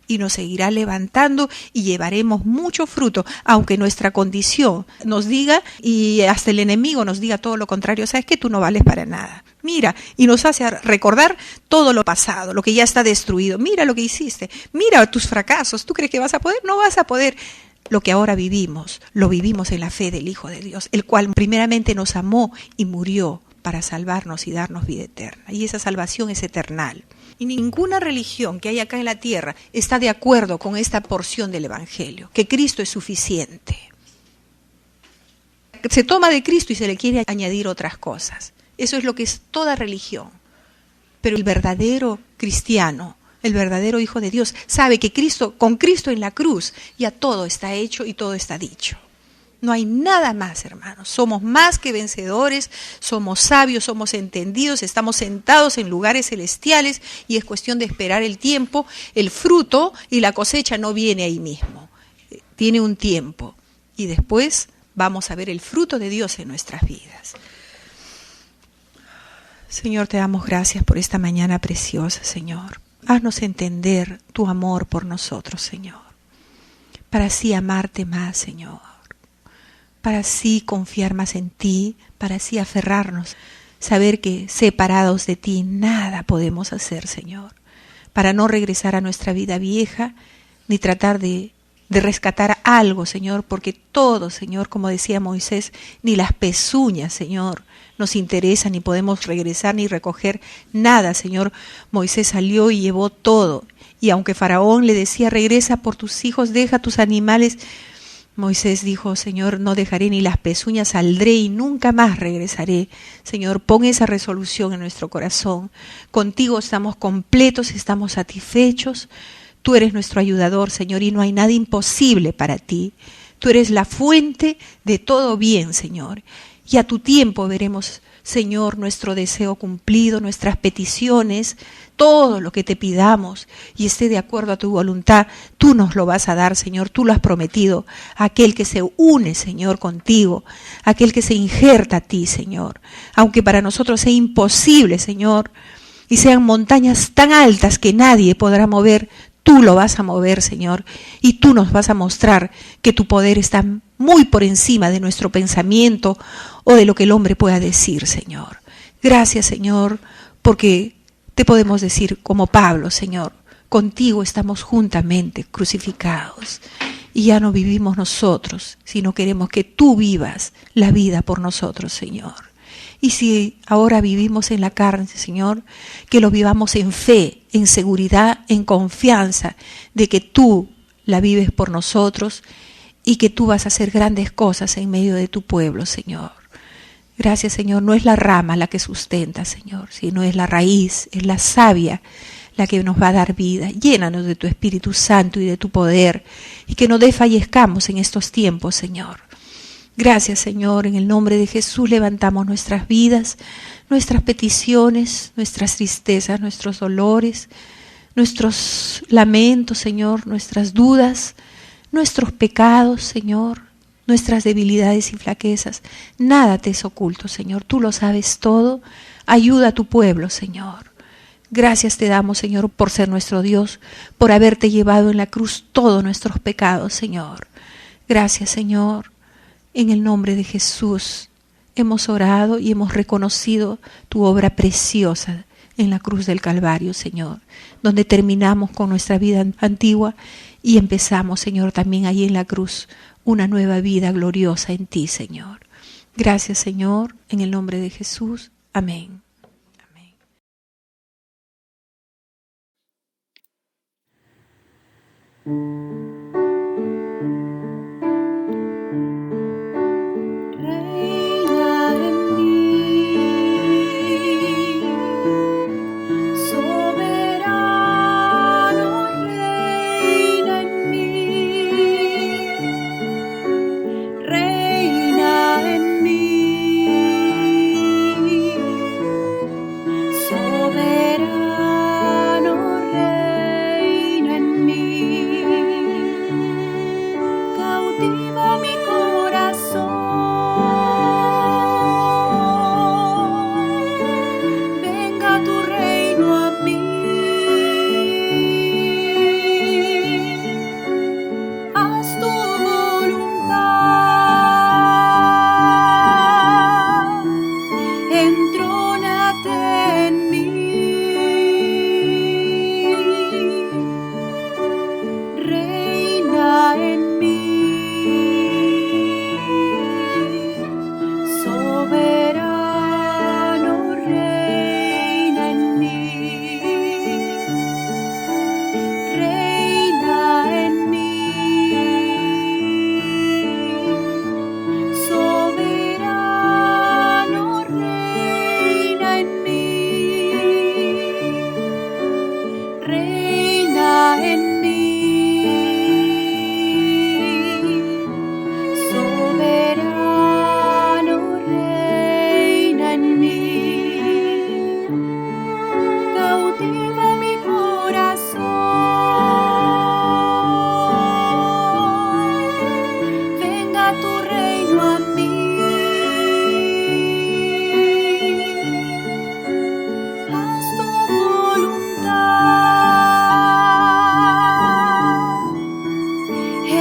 Y nos seguirá levantando y llevaremos mucho fruto, aunque nuestra condición nos diga y hasta el enemigo nos diga todo lo contrario. Sabes que tú no vales para nada. Mira, y nos hace recordar todo lo pasado, lo que ya está destruido. Mira lo que hiciste, mira tus fracasos. ¿Tú crees que vas a poder? No vas a poder. Lo que ahora vivimos, lo vivimos en la fe del Hijo de Dios, el cual primeramente nos amó y murió para salvarnos y darnos vida eterna. Y esa salvación es eternal. Y ninguna religión que hay acá en la tierra está de acuerdo con esta porción del Evangelio, que Cristo es suficiente. Se toma de Cristo y se le quiere añadir otras cosas. Eso es lo que es toda religión. Pero el verdadero cristiano, el verdadero Hijo de Dios, sabe que con Cristo en la cruz ya todo está hecho y todo está dicho. No hay nada más, hermanos. Somos más que vencedores, somos sabios, somos entendidos, estamos sentados en lugares celestiales y es cuestión de esperar el tiempo. El fruto y la cosecha no viene ahí mismo. Tiene un tiempo y después vamos a ver el fruto de Dios en nuestras vidas. Señor, te damos gracias por esta mañana preciosa, Señor. Haznos entender tu amor por nosotros, Señor, para así amarte más, Señor, para así confiar más en ti, para así aferrarnos, saber que separados de ti nada podemos hacer, Señor, para no regresar a nuestra vida vieja, ni tratar de rescatar algo, Señor, porque todo, Señor, como decía Moisés, ni las pezuñas, Señor, nos interesan, ni podemos regresar ni recoger nada, Señor. Moisés salió y llevó todo, y aunque Faraón le decía, regresa por tus hijos, deja tus animales, Moisés dijo, Señor, no dejaré ni las pezuñas, saldré y nunca más regresaré. Señor, pon esa resolución en nuestro corazón. Contigo estamos completos, estamos satisfechos. Tú eres nuestro ayudador, Señor, y no hay nada imposible para ti. Tú eres la fuente de todo bien, Señor. Y a tu tiempo veremos, Señor, nuestro deseo cumplido, nuestras peticiones, todo lo que te pidamos y esté de acuerdo a tu voluntad, tú nos lo vas a dar, Señor, tú lo has prometido. Aquel que se une, Señor, contigo, aquel que se injerta a ti, Señor. Aunque para nosotros sea imposible, Señor, y sean montañas tan altas que nadie podrá mover, tú lo vas a mover, Señor, y tú nos vas a mostrar que tu poder está muy por encima de nuestro pensamiento o de lo que el hombre pueda decir, Señor. Gracias, Señor, porque te podemos decir como Pablo, Señor, contigo estamos juntamente crucificados y ya no vivimos nosotros, sino queremos que tú vivas la vida por nosotros, Señor. Y si ahora vivimos en la carne, Señor, que lo vivamos en fe, en seguridad, en confianza de que tú la vives por nosotros y que tú vas a hacer grandes cosas en medio de tu pueblo, Señor. Gracias, Señor. No es la rama la que sustenta, Señor, sino es la raíz, es la savia la que nos va a dar vida. Llénanos de tu Espíritu Santo y de tu poder y que no desfallezcamos en estos tiempos, Señor. Gracias, Señor, en el nombre de Jesús levantamos nuestras vidas, nuestras peticiones, nuestras tristezas, nuestros dolores, nuestros lamentos, Señor, nuestras dudas, nuestros pecados, Señor, nuestras debilidades y flaquezas. Nada te es oculto, Señor, tú lo sabes todo. Ayuda a tu pueblo, Señor. Gracias te damos, Señor, por ser nuestro Dios, por haberte llevado en la cruz todos nuestros pecados, Señor. Gracias, Señor. En el nombre de Jesús hemos orado y hemos reconocido tu obra preciosa en la cruz del Calvario, Señor, donde terminamos con nuestra vida antigua y empezamos, Señor, también ahí en la cruz, una nueva vida gloriosa en ti, Señor. Gracias, Señor, en el nombre de Jesús. Amén. Amén. Soberano reina en mí.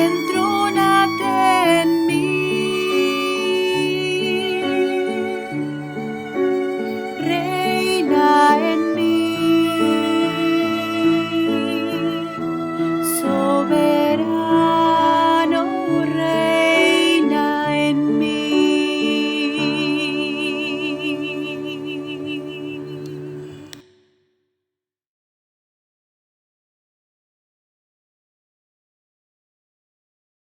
entrónate en mí.